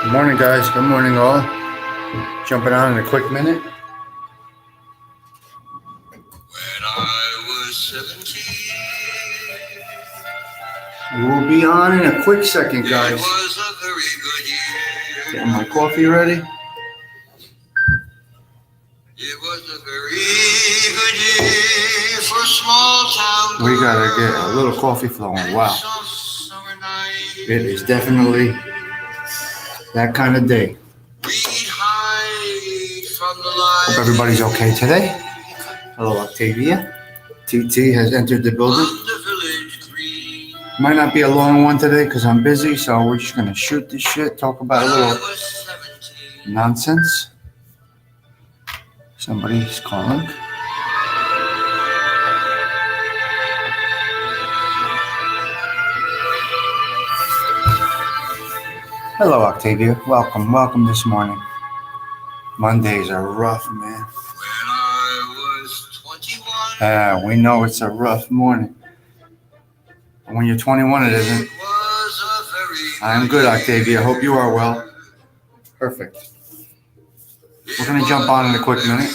Good morning, guys. Good morning, all. Jumping on in a quick minute. When I was 17, We'll be on in a quick second, it guys. was a very good year. Getting my coffee ready. It was a very good year for small town. We gotta get a little coffee flowing. Wow. Summer night. It is definitely that kind of day. We'd hide from the light. Hope everybody's okay today. Hello, Octavia. TT has entered the building. On the village green. Might not be a long one today because I'm busy, so we're just gonna shoot this shit, talk about a When I little was 17. nonsense. Somebody's calling. Hello, Octavia. Welcome this morning. Mondays are rough, man. When I was 21. We know it's a rough morning. When you're 21, it isn't. It was a very I'm good, Octavia. Hope you are well. Perfect. We're going to jump on in a quick minute.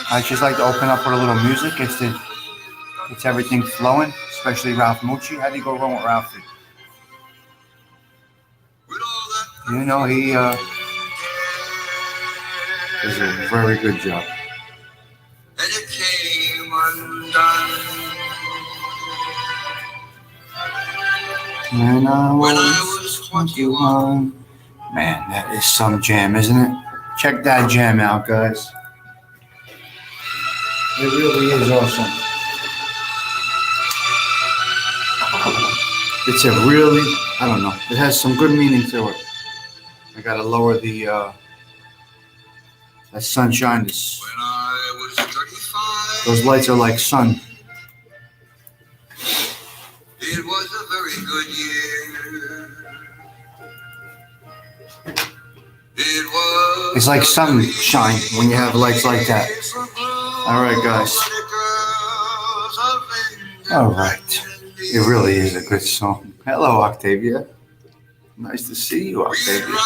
I just like to open up with a little music. It's everything flowing, especially Ralph Mucci. How do you go wrong with Ralphie? You know, he does a very good job. And it came undone. When I When I was was 21. Man, that is some jam, isn't it? Check that jam out, guys. It really is awesome. It's a really, I don't know, it has some good meaning to it. I gotta lower the that sunshine. When I was 35. Those lights are like sun. It was a very good year. It was It's like sunshine when you have lights like that. All right, guys. All right. It really is a good song. Hello, Octavia. Nice to see you, Octavia.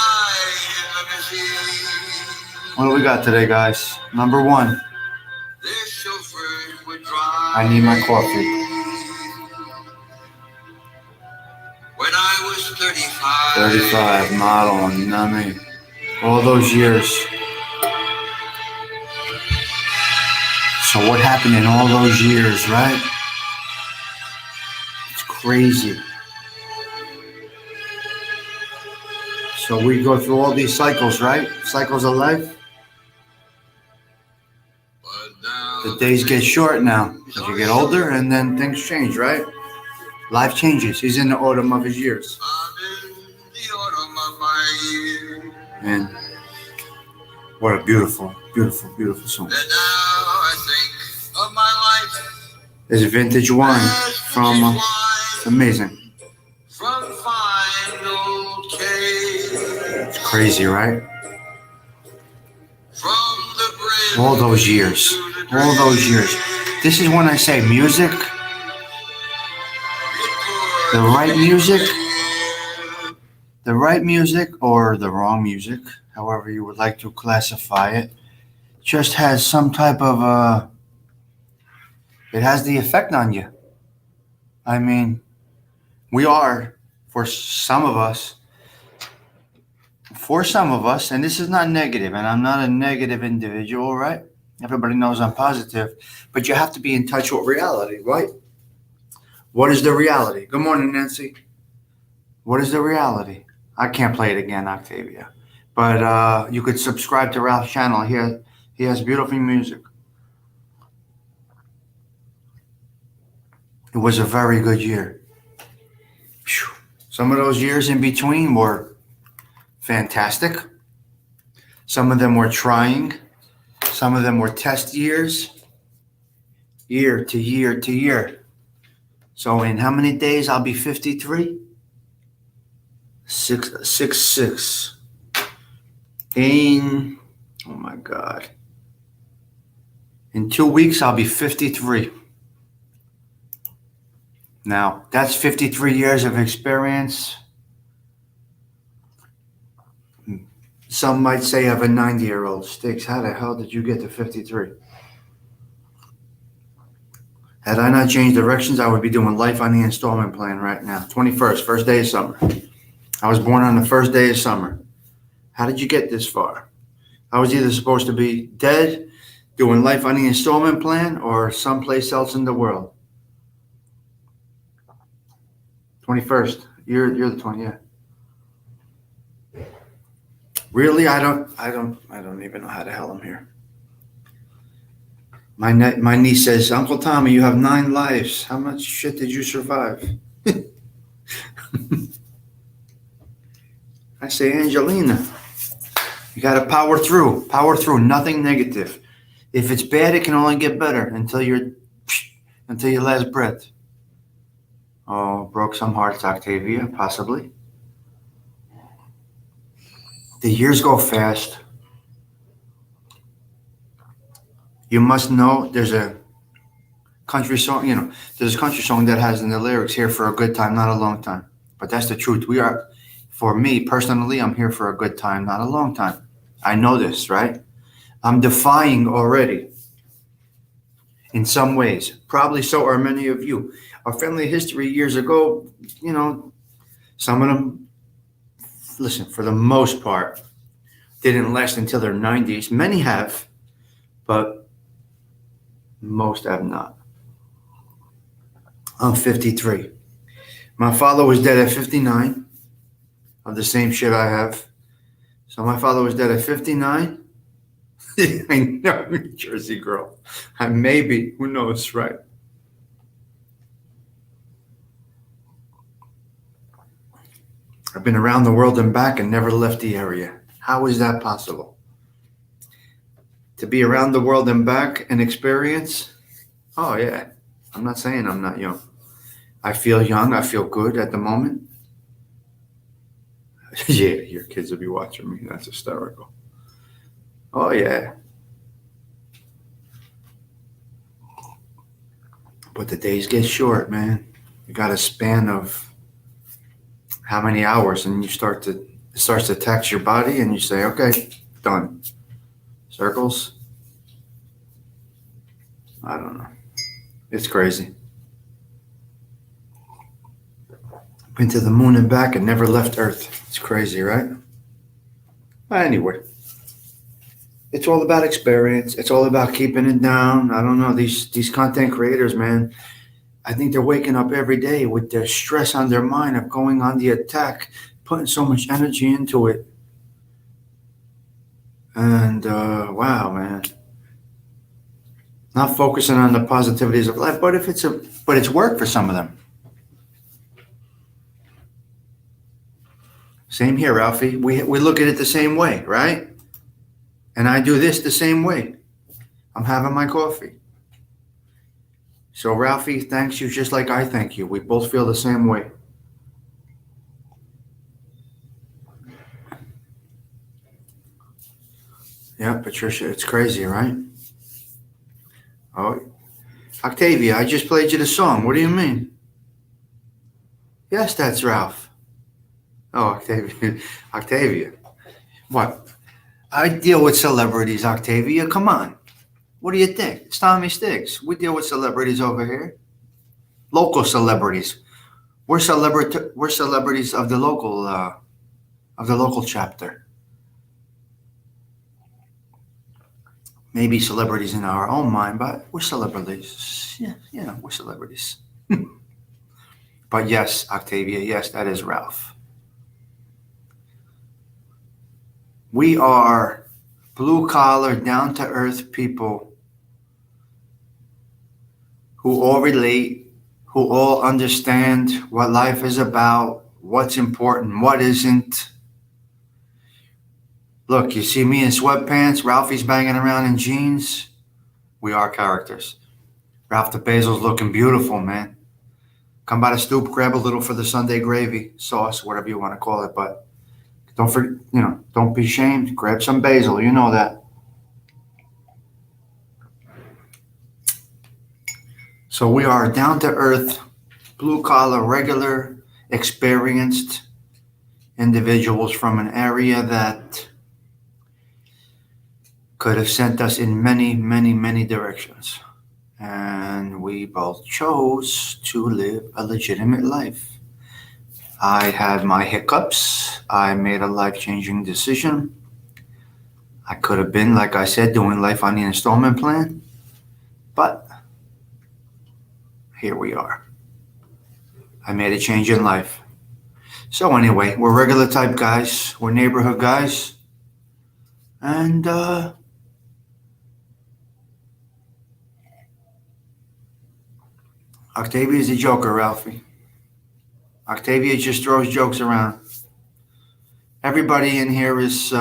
What do we got today, guys? Number one. I need my coffee. When I was 35. 35, model, you know what I mean? All those years. So what happened in all those years, right? It's crazy. So we go through all these cycles, right? Cycles of life. The days get short now as you get older, and then things change, right? Life changes. He's in the autumn of his years. And what a beautiful, beautiful, beautiful song. And now I think of my life. There's a vintage wine from, it's amazing. From fine old cave. It's crazy, right? From the bridge. All those years. All those years. This is when I say music, the right music or the wrong music, however you would like to classify it, just has some type of it has the effect on you. I mean, we are, for some of us, and this is not negative, and I'm not a negative individual, right? Everybody knows I'm positive, but you have to be in touch with reality, right? What is the reality? Good morning, Nancy. What is the reality? I can't play it again, Octavia. But you could subscribe to Ralph's channel. He has beautiful music. It was a very good year. Whew. Some of those years in between were fantastic. Some of them were trying. Some of them were test years. Year to year to year. So in how many days I'll be 53? 6. In, oh my God. In 2 weeks, I'll be 53. Now, that's 53 years of experience. Some might say of a 90-year-old. Stigs, how the hell did you get to 53? Had I not changed directions, I would be doing life on the installment plan right now. 21st, first day of summer. I was born on the first day of summer. How did you get this far? I was either supposed to be dead, doing life on the installment plan, or someplace else in the world. 21st. You're the 20th. Yeah. Really? I don't even know how the hell I'm here. My niece says, Uncle Tommy, you have 9 lives. How much shit did you survive? I say, Angelina, you got to power through, nothing negative. If it's bad, it can only get better until your last breath. Oh, broke some hearts, Octavia, possibly. The years go fast. You must know there's a country song, there's a country song that has in the lyrics, here for a good time, not a long time. But that's the truth. For me personally, I'm here for a good time, not a long time. I know this, right? I'm defying already in some ways. Probably so are many of you. Our family history years ago, some of them, listen, for the most part, didn't last until their 90s. Many have, but most have not. I'm 53. My father was dead at 59 of the same shit I have. So my father was dead at 59. I know, New Jersey girl. Maybe, who knows, right? I've been around the world and back and never left the area. How is that possible? To be around the world and back and experience? Oh, yeah. I'm not saying I'm not young. I feel young. I feel good at the moment. Yeah, your kids will be watching me. That's hysterical. Oh, yeah. But the days get short, man. You got a span of how many hours, and it starts to tax your body, and you say, okay, done. Circles? I don't know. It's crazy. Been to the moon and back and never left Earth. It's crazy, right? But anyway, it's all about experience. It's all about keeping it down. I don't know, these content creators, man, I think they're waking up every day with the stress on their mind of going on the attack, putting so much energy into it. And wow, man. Not focusing on the positivities of life, but it's work for some of them. Same here, Ralphie. We look at it the same way, right? And I do this the same way. I'm having my coffee. So Ralphie thanks you just like I thank you. We both feel the same way. Yeah, Patricia, it's crazy, right? Oh, Octavia, I just played you the song. What do you mean? Yes, that's Ralph. Oh, Octavia. What? I deal with celebrities, Octavia. Come on. What do you think? It's Tommy Stigs. We deal with celebrities over here. Local celebrities. We're celebrities of the local chapter. Maybe celebrities in our own mind, but we're celebrities. Yeah, we're celebrities. But yes, Octavia, yes, that is Ralph. We are blue-collar, down-to-earth people who all relate, who all understand what life is about, what's important, what isn't. Look, you see me in sweatpants, Ralphie's banging around in jeans. We are characters. Ralph the Basil's looking beautiful, man. Come by the stoop, grab a little for the Sunday gravy, sauce, whatever you want to call it, but don't be ashamed. Grab some basil. You know that. So we are down-to-earth, blue-collar, regular, experienced individuals from an area that could have sent us in many, many, many directions. And we both chose to live a legitimate life. I had my hiccups. I made a life-changing decision. I could have been, like I said, doing life on the installment plan. But here we are. I made a change in life. So anyway, we're regular type guys. We're neighborhood guys. And Octavia's a joker, Ralphie. Octavia just throws jokes around. Everybody in here is,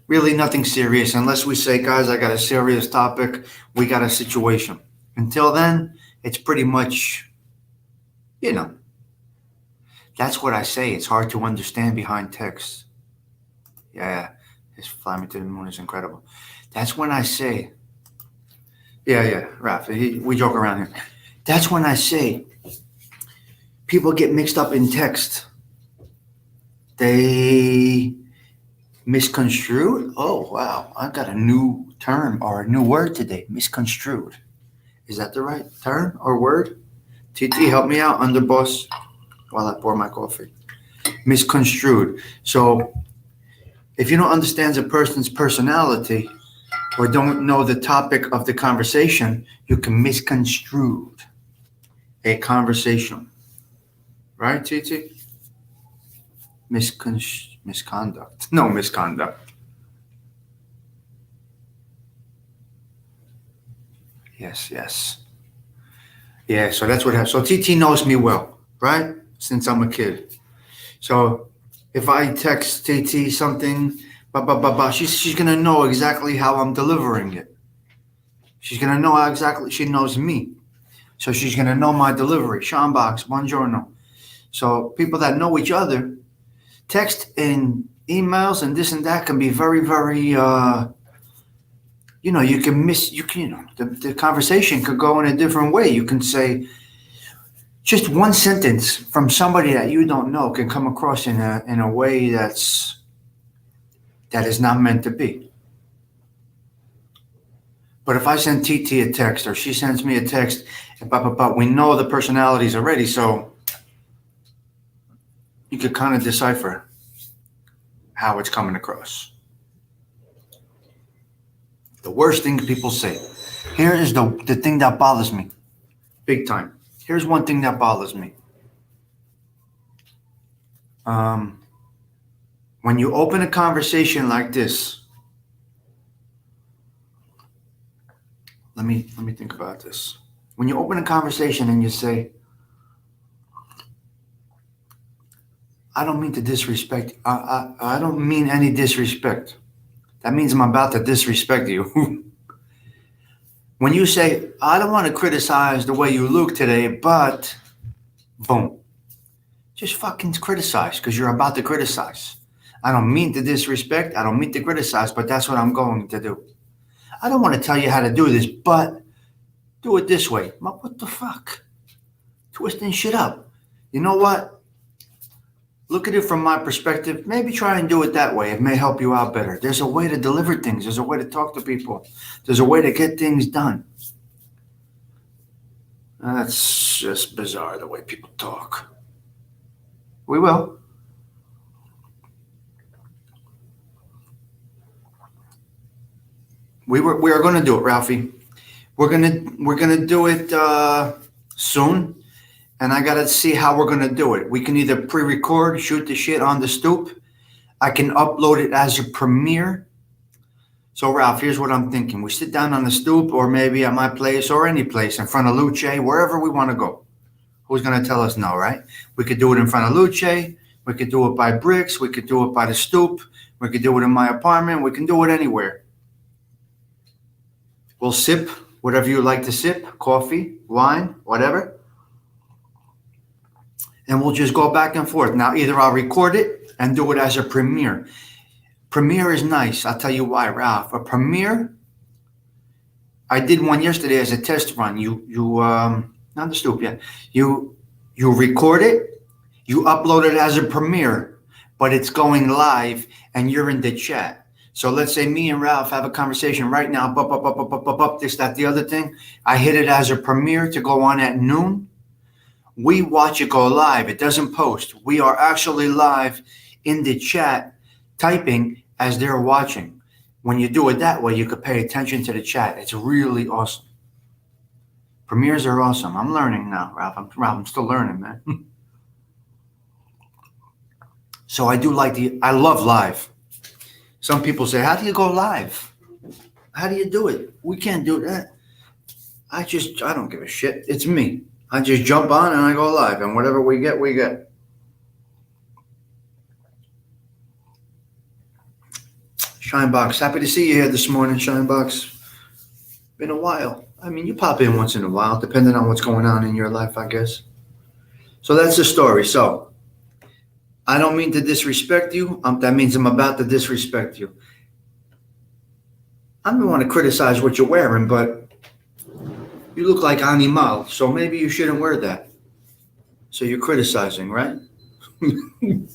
really nothing serious. Unless we say, guys, I got a serious topic. We got a situation. Until then, it's pretty much, that's what I say. It's hard to understand behind text. Yeah, his Fly Me to the Moon is incredible. That's when I say, Ralph, we joke around here. That's when I say people get mixed up in text. They misconstrued. Oh, wow. I've got a new term or a new word today. Misconstrued. Is that the right term or word? TT, help me out, underboss, while I pour my coffee. Misconstrued. So if you don't understand a person's personality or don't know the topic of the conversation, you can misconstrue a conversation. Right, TT? Misconduct. No, misconduct. Yes. Yeah, so that's what happens. So TT knows me well, right? Since I'm a kid. So if I text TT something, she's going to know exactly how I'm delivering it. She's going to know how exactly, she knows me. So she's going to know my delivery. Shinebox, buongiorno. So people that know each other, text and emails and this and that can be very, very, you can the conversation could go in a different way. You can say just one sentence from somebody that you don't know can come across in a way that is not meant to be. But if I send TT a text or she sends me a text, we know the personalities already, so you could kind of decipher how it's coming across. The worst thing people say. Here is the thing that bothers me. Big time. Here's one thing that bothers me. When you open a conversation like this, let me think about this. When you open a conversation and you say, I don't mean to disrespect. I don't mean any disrespect. That means I'm about to disrespect you. When you say, I don't want to criticize the way you look today, but boom. Just fucking criticize because you're about to criticize. I don't mean to disrespect. I don't mean to criticize, but that's what I'm going to do. I don't want to tell you how to do this, but do it this way. What the fuck? Twisting shit up. You know what? Look at it from my perspective. Maybe try and do it that way. It may help you out better. There's a way to deliver things. There's a way to talk to people. There's a way to get things done. That's just bizarre, the way people talk. We will. We are going to do it, Ralphie. We're gonna do it soon. And I got to see how we're going to do it. We can either pre-record, shoot the shit on the stoop. I can upload it as a premiere. So, Ralph, here's what I'm thinking. We sit down on the stoop or maybe at my place or any place in front of Luce, wherever we want to go. Who's going to tell us no, right? We could do it in front of Luce. We could do it by bricks. We could do it by the stoop. We could do it in my apartment. We can do it anywhere. We'll sip whatever you like to sip, coffee, wine, whatever. And we'll just go back and forth. Now, either I'll record it and do it as a premiere. Premiere is nice. I'll tell you why, Ralph. A premiere, I did one yesterday as a test run. Not the stoop yet. You record it, you upload it as a premiere. but it's going live and you're in the chat. So let's say me and Ralph have a conversation right now, this, that, the other thing. I hit it as a premiere to go on at noon. We watch it go live. It doesn't post. We are actually live in the chat typing as they're watching. When you do it that way, you could pay attention to the chat. It's really awesome. Premieres are awesome. I'm learning now, Ralph. I'm still learning, man. So I love live. Some people say, how do you go live? How do you do it? We can't do that. I don't give a shit. It's me. I just jump on and I go live, and whatever we get, we get. Shinebox, happy to see you here this morning, Shinebox. Been a while. I mean, you pop in once in a while, depending on what's going on in your life, I guess. So that's the story. So I don't mean to disrespect you. That means I'm about to disrespect you. I don't want to criticize what you're wearing, but you look like animal, so maybe you shouldn't wear that. So you're criticizing, right? You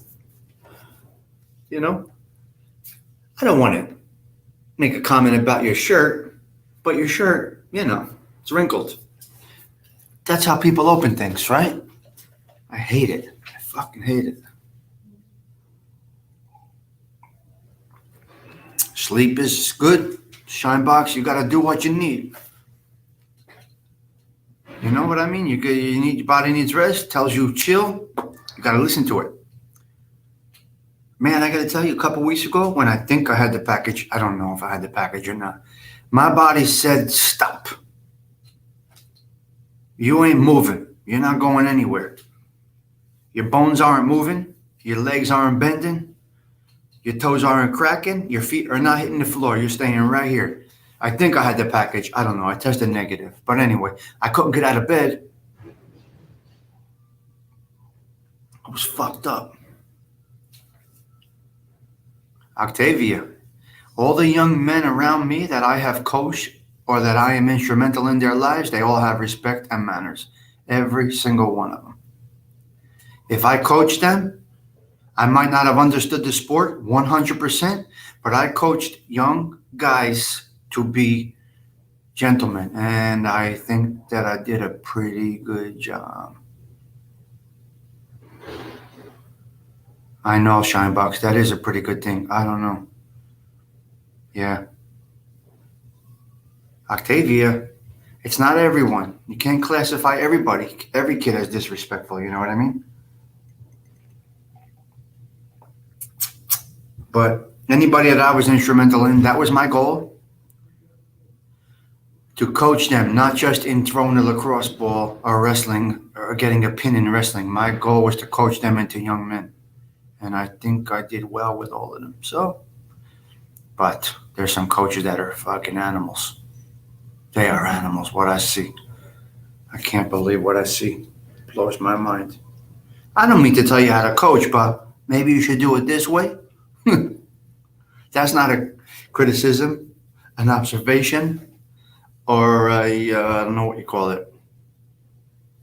know? I don't want to make a comment about your shirt, but your shirt, it's wrinkled. That's how people open things, right? I hate it. I fucking hate it. Sleep is good. Shinebox, you got to do what you need. You know what I mean? Your body needs rest. Tells you chill. You got to listen to it. Man, I got to tell you, a couple weeks ago when I think I had the package, I don't know if I had the package or not. My body said, stop. You ain't moving. You're not going anywhere. Your bones aren't moving. Your legs aren't bending. Your toes aren't cracking. Your feet are not hitting the floor. You're staying right here. I think I had the package. I don't know. I tested negative. But anyway, I couldn't get out of bed. I was fucked up. Octavia, all the young men around me that I have coached or that I am instrumental in their lives, they all have respect and manners. Every single one of them. If I coached them, I might not have understood the sport 100%, but I coached young guys to be gentlemen, and I think that I did a pretty good job. I know, Shinebox, that is a pretty good thing. I don't know. Yeah. Octavia, it's not everyone. You can't classify everybody. Every kid as disrespectful, you know what I mean? But anybody that I was instrumental in, that was my goal. To coach them, not just in throwing a lacrosse ball or wrestling or getting a pin in wrestling. My goal was to coach them into young men. And I think I did well with all of them. So, but there's some coaches that are fucking animals. They are animals, what I see. I can't believe what I see. It blows my mind. I don't mean to tell you how to coach, but maybe you should do it this way. That's not a criticism, an observation, or I don't know what you call it.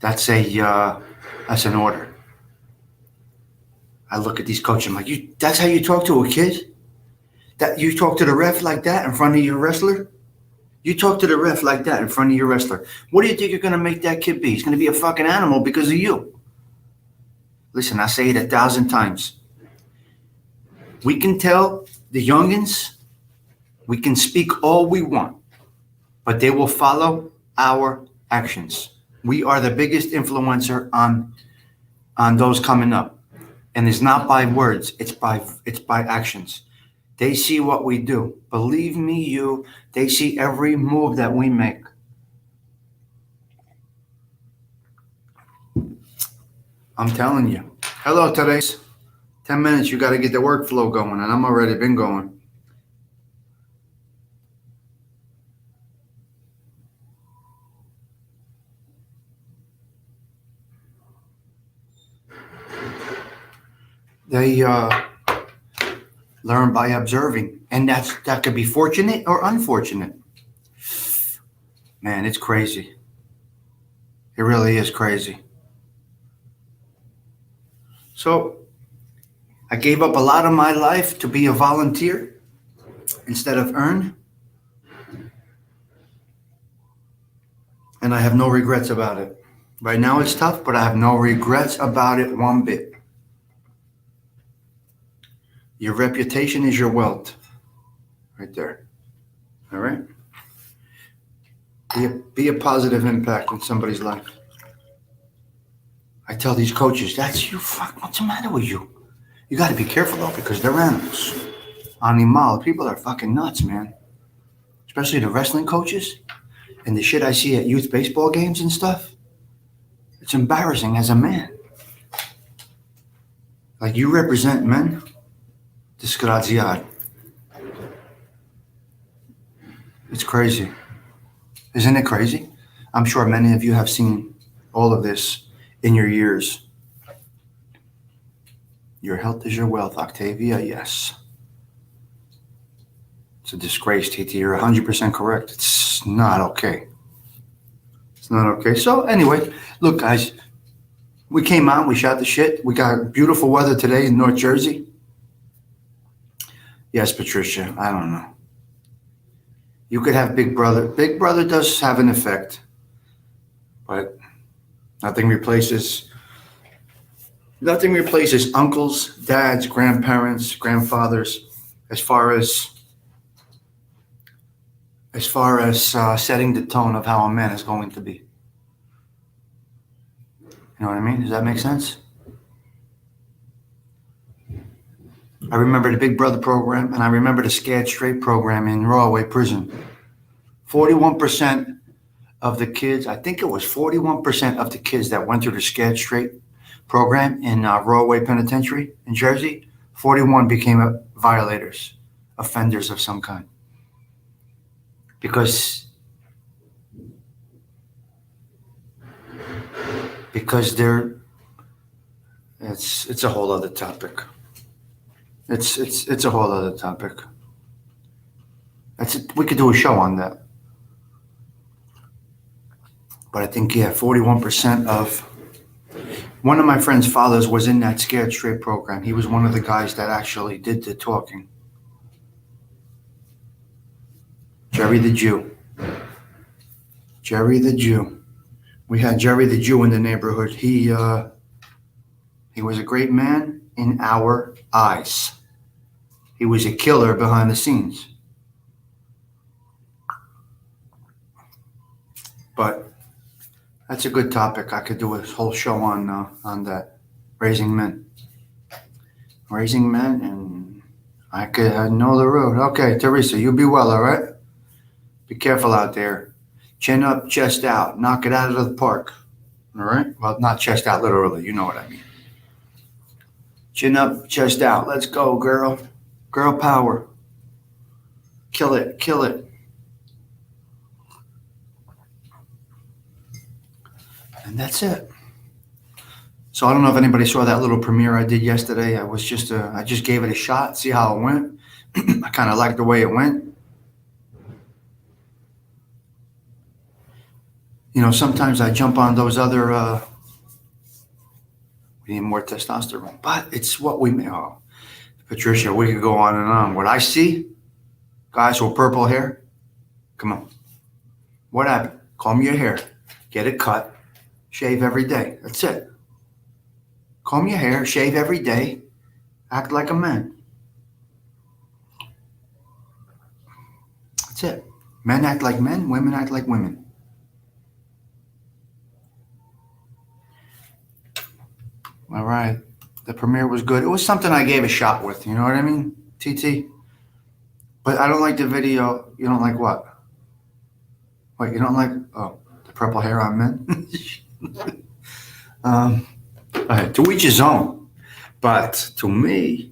That's an order. I look at these coaches, I'm like, that's how you talk to a kid? That you talk to the ref like that in front of your wrestler? You talk to the ref like that in front of your wrestler. What do you think you're going to make that kid be? He's going to be a fucking animal because of you. Listen, I say it 1,000 times. We can tell the youngins, we can speak all we want, but they will follow our actions. We are the biggest influencer on those coming up. And it's not by words, it's by actions. They see what we do. Believe me, they see every move that we make. I'm telling you. Hello, Therese. 10 minutes, you got to get the workflow going, and I'm already been going. They learn by observing, and that could be fortunate or unfortunate. Man, it's crazy. It really is crazy. So I gave up a lot of my life to be a volunteer instead of earn. And I have no regrets about it. Right now it's tough, but I have no regrets about it one bit. Your reputation is your wealth. Right there. All right? Be a positive impact in somebody's life. I tell these coaches, that's you. Fuck, what's the matter with you? You got to be careful though, because they're animals. Animal. People are fucking nuts, man. Especially the wrestling coaches and the shit I see at youth baseball games and stuff. It's embarrassing as a man. Like, you represent men. Disgraziad. It's crazy. Isn't it crazy? I'm sure many of you have seen all of this in your years. Your health is your wealth, Octavia, yes. It's a disgrace, TT. You're 100% correct. It's not okay. It's not okay. So anyway, look, guys, we came out, we shot the shit. We got beautiful weather today in North Jersey. Yes, Patricia, I don't know. You could have Big Brother. Big Brother does have an effect, but nothing replaces uncles, dads, grandparents, grandfathers, as far as setting the tone of how a man is going to be. You know what I mean? Does that make sense? I remember the Big Brother program, and I remember the Scared Straight program in Rawway Prison. 41% of the kids, I think it was 41% of the kids that went through the Scared Straight program in Rawway Penitentiary in Jersey, 41 became violators, offenders of some kind. Because it's a whole other topic. It's a whole other topic. We could do a show on that. But I think, 41% of one of my friend's fathers was in that Scared Straight program. He was one of the guys that actually did the talking. Jerry the Jew. Jerry the Jew. We had Jerry the Jew in the neighborhood. He was a great man in our eyes. He was a killer behind the scenes. But that's a good topic. I could do a whole show on that. Raising men. Raising men, and I know the road. Okay, Teresa, you be well, all right? Be careful out there. Chin up, chest out. Knock it out of the park. All right? Well, not chest out literally. You know what I mean. Chin up, chest out. Let's go, girl. Girl power. Kill it. Kill it. And that's it. So I don't know if anybody saw that little premiere I did yesterday. I just gave it a shot, see how it went. I kind of liked the way it went. You know, sometimes I jump on those other, we need more testosterone, but it's what we may. Oh, Patricia, we could go on and on. What I see, guys with purple hair, come on. What happened? Comb your hair, get it cut, shave every day. That's it. Comb your hair, shave every day, act like a man. That's it. Men act like men, women act like women. All right. The premiere was good. It was something I gave a shot with. You know what I mean, TT? But I don't like the video. You don't like what? Wait, you don't like, the purple hair on men? To each his own. But to me,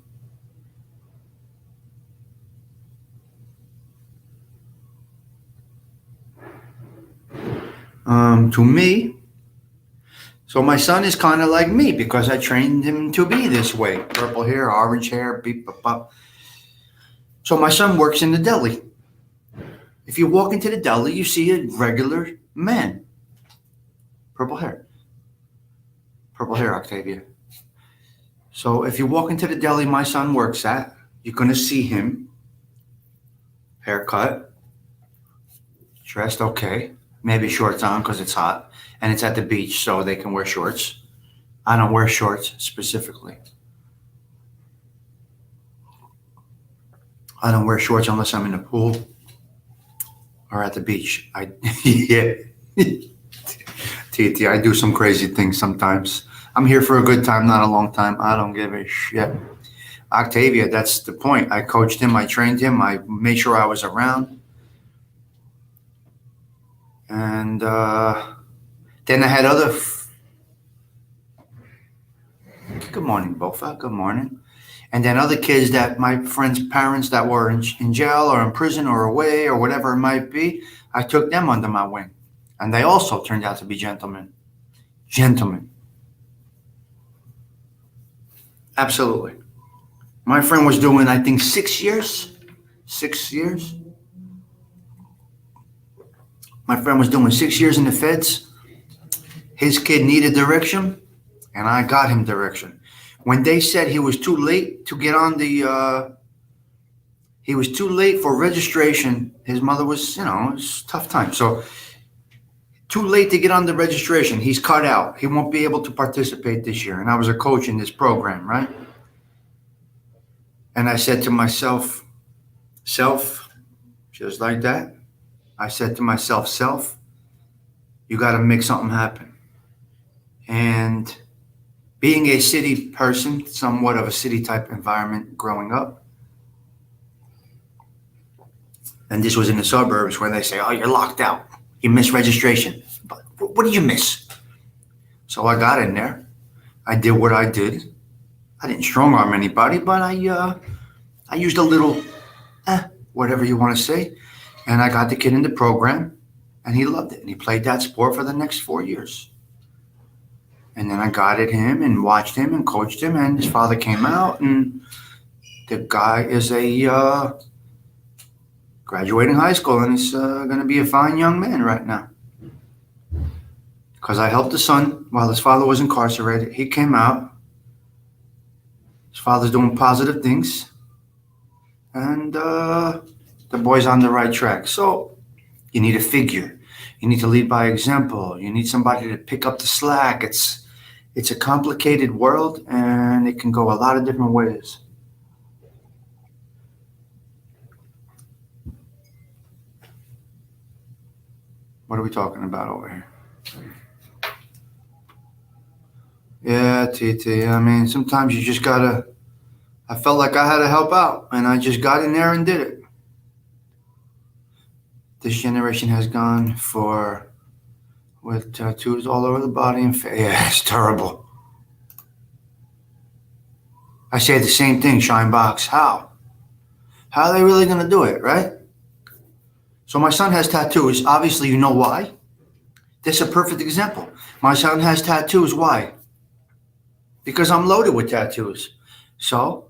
so my son is kind of like me because I trained him to be this way. Purple hair, orange hair, beep, bop, bop. So my son works in the deli. If you walk into the deli, you see a regular man. Purple hair. Purple hair, Octavia. So if you walk into the deli my son works at, you're going to see him, haircut, dressed okay, maybe shorts on because it's hot, and it's at the beach so they can wear shorts. I don't wear shorts specifically. I don't wear shorts unless I'm in the pool or at the beach. Yeah. TT, I do some crazy things sometimes. I'm here for a good time, not a long time. I don't give a shit. Octavia, that's the point. I coached him, I trained him, I made sure I was around. And then I had other. Good morning, Bofa. Good morning. And then other kids that my friends' parents that were in jail or in prison or away or whatever it might be, I took them under my wing. And they also turned out to be gentlemen. Gentlemen. Absolutely. My friend was doing, I think, 6 years. 6 years. My friend was doing 6 years in the feds. His kid needed direction, and I got him direction. When they said he was too late to get on he was too late for registration. His mother was, it was a tough time. So too late to get on the registration. He's cut out. He won't be able to participate this year. And I was a coach in this program, right? And I said to myself, self, just like that. I said to myself, self, you got to make something happen. And being a city person, somewhat of a city type environment growing up, and this was in the suburbs where they say, oh, you're locked out. You missed registration. But what did you miss? So I got in there. I did what I did. I didn't strong arm anybody, but I used a little, whatever you want to say. And I got the kid in the program, and he loved it. And he played that sport for the next 4 years. And then I guided him and watched him and coached him, and his father came out, and the guy is a graduating high school, and he's going to be a fine young man right now. Because I helped the son while his father was incarcerated. He came out. His father's doing positive things, and the boy's on the right track. So you need a figure. You need to lead by example. You need somebody to pick up the slack. It's a complicated world, and it can go a lot of different ways. What are we talking about over here? Yeah, TT. I mean, sometimes you just gotta. I felt like I had to help out, and I just got in there and did it. This generation has gone with tattoos all over the body and face. Yeah, it's terrible. I say the same thing, Shinebox. How? How are they really going to do it, right? So my son has tattoos. Obviously, you know why. This is a perfect example. My son has tattoos. Why? Because I'm loaded with tattoos. So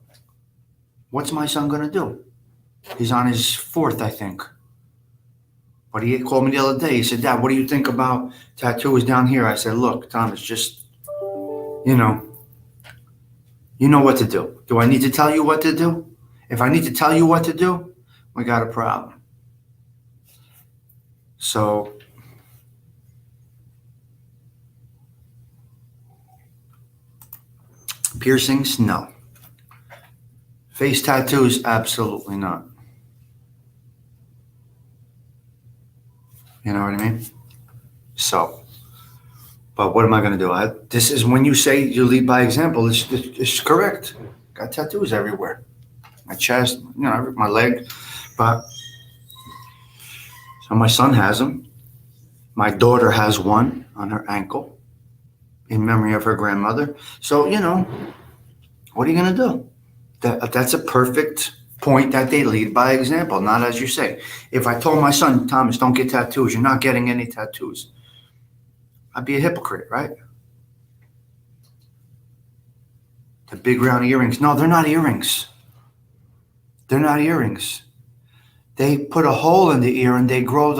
what's my son going to do? He's on his 4th, I think. But he called me the other day. He said, Dad, what do you think about tattoos down here? I said, look, Tom, it's just, you know what to do. Do I need to tell you what to do? If I need to tell you what to do, we got a problem. So piercings, no. Face tattoos, absolutely not. You know what I mean? So, but what am I going to do? This is when you say you lead by example. It's correct. Got tattoos everywhere. My chest, my leg. But, so my son has them. My daughter has one on her ankle in memory of her grandmother. So, what are you going to do? That's a perfect point that they lead by example, not as you say. If I told my son, Thomas, don't get tattoos, you're not getting any tattoos, I'd be a hypocrite, right? The big round earrings. No, they're not earrings. They're not earrings. They put a hole in the ear and they grow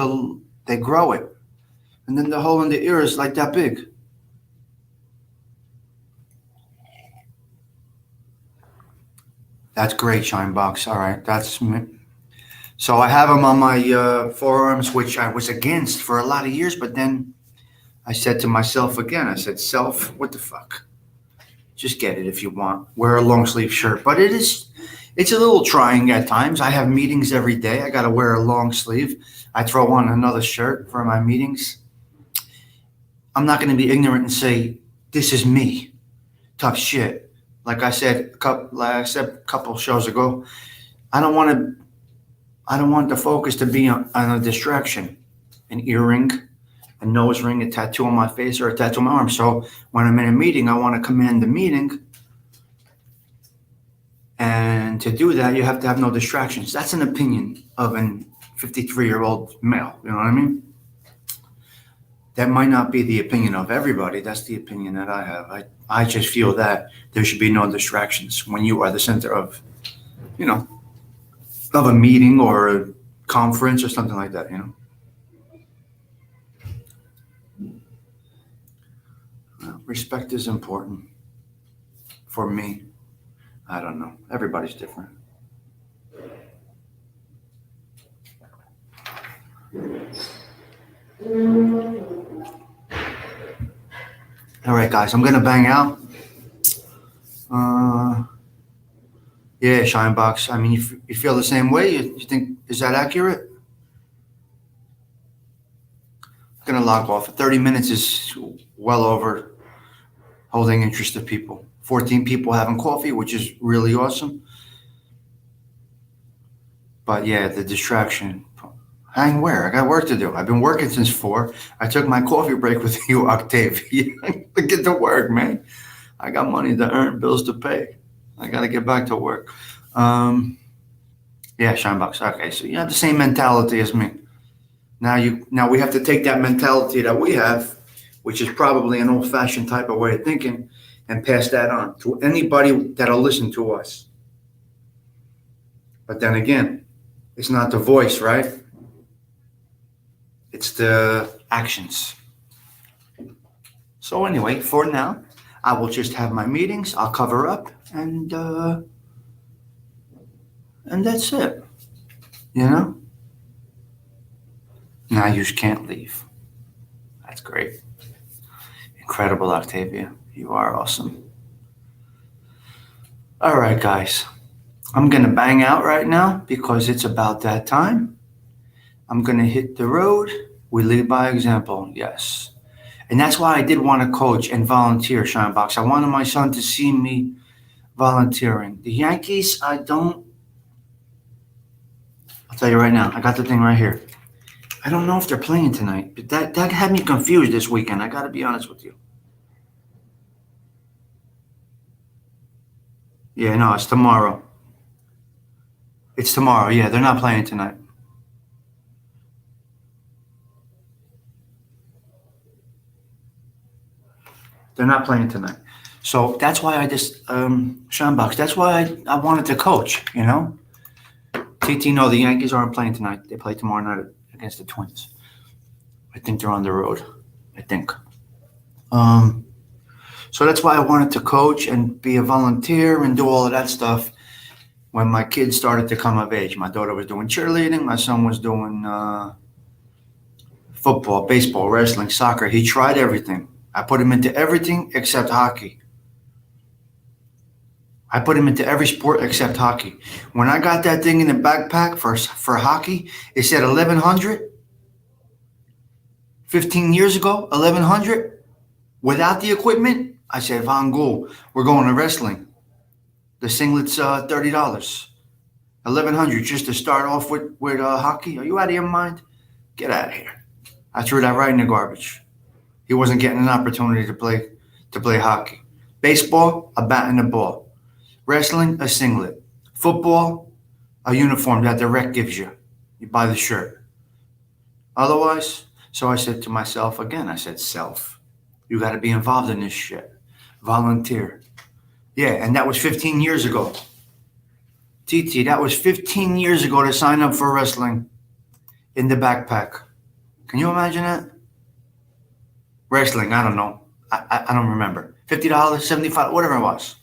it. And then the hole in the ear is like that big. That's great, Shinebox. All right, that's me. So I have them on my forearms, which I was against for a lot of years, but then I said to myself again, I said, self, what the fuck? Just get it if you want. Wear a long sleeve shirt. But it's a little trying at times. I have meetings every day. I got to wear a long sleeve. I throw on another shirt for my meetings. I'm not going to be ignorant and say, this is me. Tough shit. Like I said a couple shows ago, I don't want the focus to be on a distraction, an earring, a nose ring, a tattoo on my face, or a tattoo on my arm. So when I'm in a meeting, I want to command the meeting. And to do that, you have to have no distractions. That's an opinion of an 53-year-old male. You know what I mean? That might not be the opinion of everybody. That's the opinion that I have. I just feel that there should be no distractions when you are the center of, of a meeting or a conference or something like that, Respect is important for me. I don't know. Everybody's different. All right, guys, I'm going to bang out. Yeah, Shinebox. I mean, you feel the same way? You think, is that accurate? I'm going to log off. 30 minutes is well over holding interested people. 14 people having coffee, which is really awesome. But yeah, the distraction. Hang where? I got work to do. I've been working since 4. I took my coffee break with you, Octavia. Get to work, man. I got money to earn, bills to pay. I got to get back to work. Yeah, Shinebox. Okay, so you have the same mentality as me. Now we have to take that mentality that we have, which is probably an old-fashioned type of way of thinking, and pass that on to anybody that'll listen to us. But then again, it's not the voice, right? It's the actions. So anyway, for now, I will just have my meetings. I'll cover up, and that's it. Now you just can't leave. That's great. Incredible, Octavia. You are awesome. All right, guys. I'm going to bang out right now because it's about that time. I'm going to hit the road. We lead by example, yes. And that's why I did want to coach and volunteer, Shinebox. I wanted my son to see me volunteering. The Yankees, I'll tell you right now, I got the thing right here. I don't know if they're playing tonight, but that had me confused this weekend. I got to be honest with you. Yeah, no, it's tomorrow. It's tomorrow. Yeah, they're not playing tonight. They're not playing tonight. So that's why I just, Shinebox, that's why I wanted to coach, TT, no, the Yankees aren't playing tonight. They play tomorrow night against the Twins. I think they're on the road. I think. So that's why I wanted to coach and be a volunteer and do all of that stuff when my kids started to come of age. My daughter was doing cheerleading. My son was doing football, baseball, wrestling, soccer. He tried everything. I put him into everything except hockey. I put him into every sport except hockey. When I got that thing in the backpack for hockey, it said 1100. 15 years ago, 1100. Without the equipment, I said, Van Gogh, we're going to wrestling. The singlet's $30. 1100 just to start off with hockey. Are you out of your mind? Get out of here. I threw that right in the garbage. He wasn't getting an opportunity to play hockey. Baseball, a bat and a ball. Wrestling, a singlet. Football, a uniform that the rec gives you. You buy the shirt. Otherwise, so I said to myself again, I said, self, you got to be involved in this shit. Volunteer. Yeah, and that was 15 years ago. TT, that was 15 years ago to sign up for wrestling in the backpack. Can you imagine that? Wrestling, I don't know. I don't remember. $50, $75, whatever it was.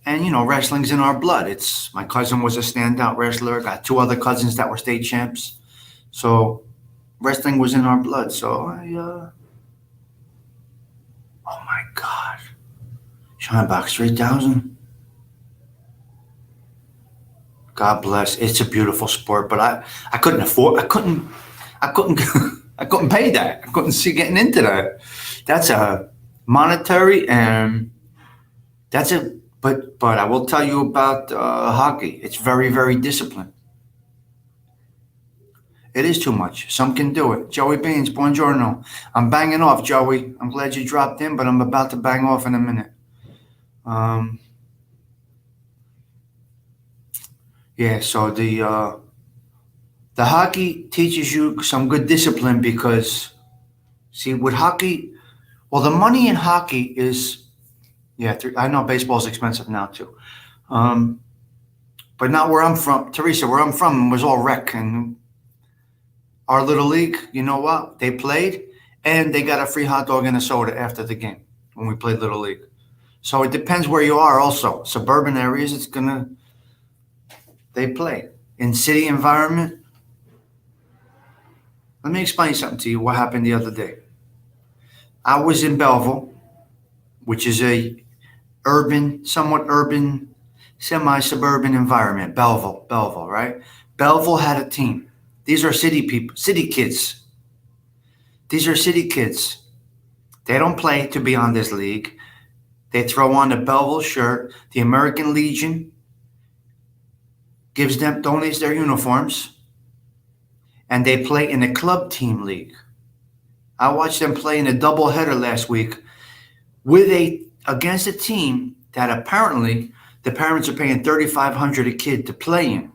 And, wrestling's in our blood. My cousin was a standout wrestler. Got two other cousins that were state champs. So wrestling was in our blood. So oh my God. Shinebox 3000. God bless. It's a beautiful sport, but I couldn't afford, I couldn't, I couldn't pay that. I couldn't see getting into that. That's a monetary but I will tell you about hockey. It's very, very disciplined. It is too much. Some can do it. Joey Beans, buongiorno. I'm banging off, Joey. I'm glad you dropped in, but I'm about to bang off in a minute. Yeah, so the hockey teaches you some good discipline because, see, with hockey, well, the money in hockey is, yeah, I know baseball's expensive now too. But not where I'm from. Teresa, where I'm from was all rec. And our little league, you know what? They played and they got a free hot dog and a soda after the game when we played little league. So it depends where you are also. Suburban areas, they play. In city environment, let me explain something to you what happened the other day. I was in Belleville, which is a somewhat urban, semi-suburban environment. Belleville, right? Belleville had a team. These are city people, city kids. These are city kids. They don't play to be on this league. They throw on the Belleville shirt. The American Legion donates their uniforms, and they play in a club team league. I watched them play in a doubleheader last week against a team that apparently the parents are paying $3,500 a kid to play in.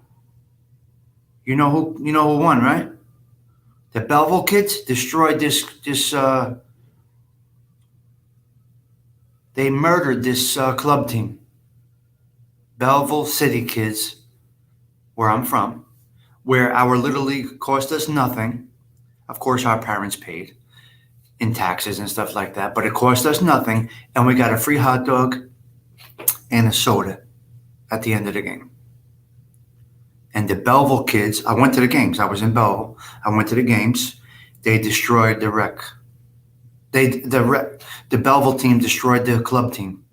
You know who won, right? The Belleville kids destroyed this. They murdered this club team. Belleville City kids, where I'm from, where our little league cost us nothing. Of course, our parents paid in taxes and stuff like that, but it cost us nothing, and we got a free hot dog and a soda at the end of the game. And the Belleville kids, I went to the games. I was in Belleville. I went to the games. They destroyed the rec. The Belleville team destroyed the club team.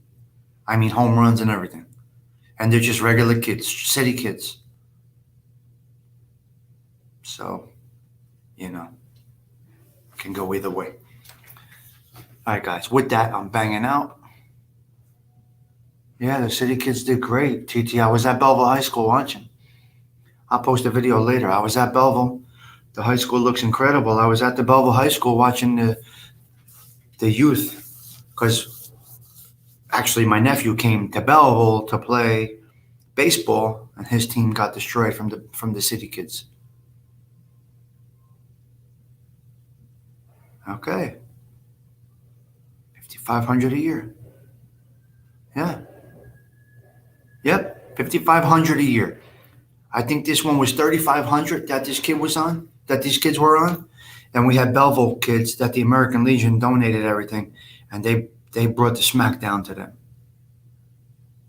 I mean, home runs and everything. And they're just regular kids, city kids. So, can go either way. All right, guys. With that, I'm banging out. Yeah, the city kids did great. TT, I was at Belleville High School watching. I'll post a video later. I was at Belleville. The high school looks incredible. I was at the Belleville High School watching the youth, because actually my nephew came to Belleville to play baseball, and his team got destroyed from the city kids. Okay. $5,500 a year. Yeah. Yep. $5,500 a year. I think this one was $3,500 that these kids were on. And we had Belleville kids that the American Legion donated everything. And they brought the smack down to them.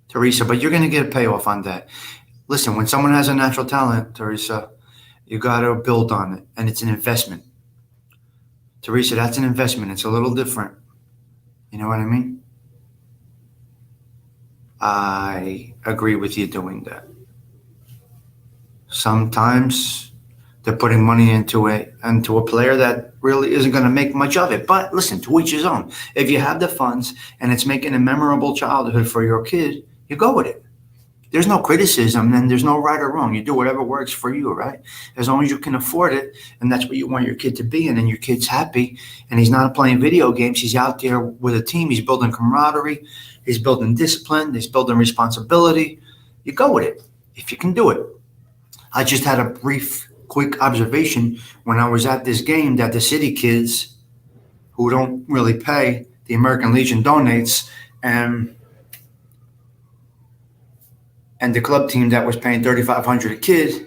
Teresa, but you're going to get a payoff on that. Listen, when someone has a natural talent, Teresa, you got to build on it. And it's an investment. Teresa, that's an investment. It's a little different. You know what I mean? I agree with you doing that. Sometimes they're putting money into a player that really isn't going to make much of it. But listen, to each his own. If you have the funds and it's making a memorable childhood for your kid, you go with it. There's no criticism and there's no right or wrong. You do whatever works for you, right? As long as you can afford it and that's what you want your kid to be, and then your kid's happy and he's not playing video games. He's out there with a team. He's building camaraderie. He's building discipline. He's building responsibility. You go with it if you can do it. I just had a quick observation when I was at this game that the city kids who don't really pay, the American Legion donates, and the club team that was paying $3,500 a kid,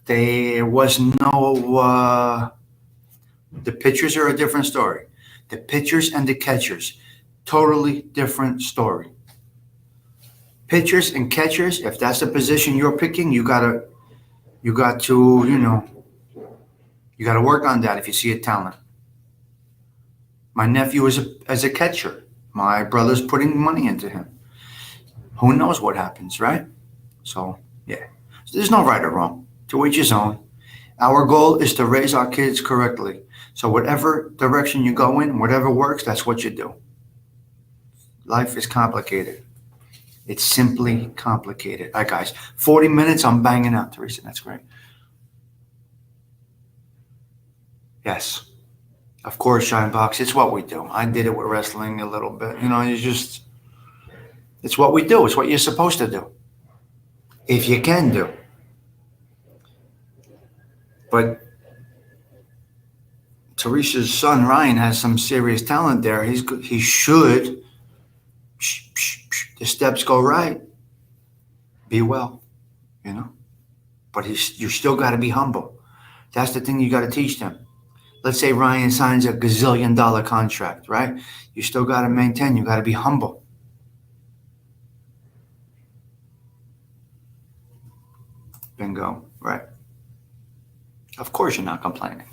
there was no, the pitchers are a different story. The pitchers and the catchers, totally different story. Pitchers and catchers, if that's the position you're picking, you got to, you got to work on that if you see a talent. My nephew is as a catcher. My brother's putting money into him. Who knows what happens, right? So, yeah. There's no right or wrong. To each his own. Our goal is to raise our kids correctly. So whatever direction you go in, whatever works, that's what you do. Life is complicated. It's simply complicated. All right, guys. 40 minutes, I'm banging out, Teresa. That's great. Yes. Of course, Shinebox. It's what we do. I did it with wrestling a little bit. It's what we do. It's what you're supposed to do. If you can do. But Teresa's son, Ryan, has some serious talent there. He should, the steps go right, be well, But you still got to be humble. That's the thing you got to teach them. Let's say Ryan signs a gazillion-dollar contract, right? You still got to maintain. You got to be humble. Bingo, right? Of course you're not complaining.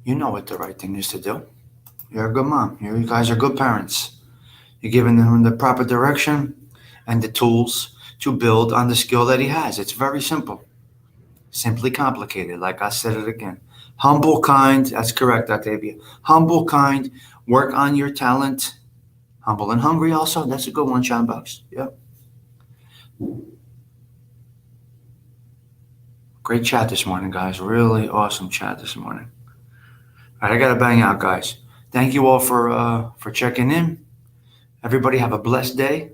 You know what the right thing is to do. You're a good mom. You guys are good parents. You're giving them the proper direction and the tools to build on the skill that he has. It's very simple. Simply complicated, like I said it again. Humble, kind, that's correct, Octavia. Humble, kind, work on your talent. Humble and hungry also, that's a good one, Shinebox. Yep. Great chat this morning, guys. Really awesome chat this morning. All right, I got to bang out, guys. Thank you all for checking in. Everybody have a blessed day.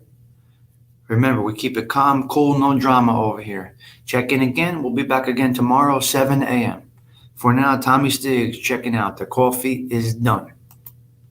Remember, we keep it calm, cool, no drama over here. Check in again. We'll be back again tomorrow, 7 a.m. For now, Tommy Stigs checking out. The coffee is done.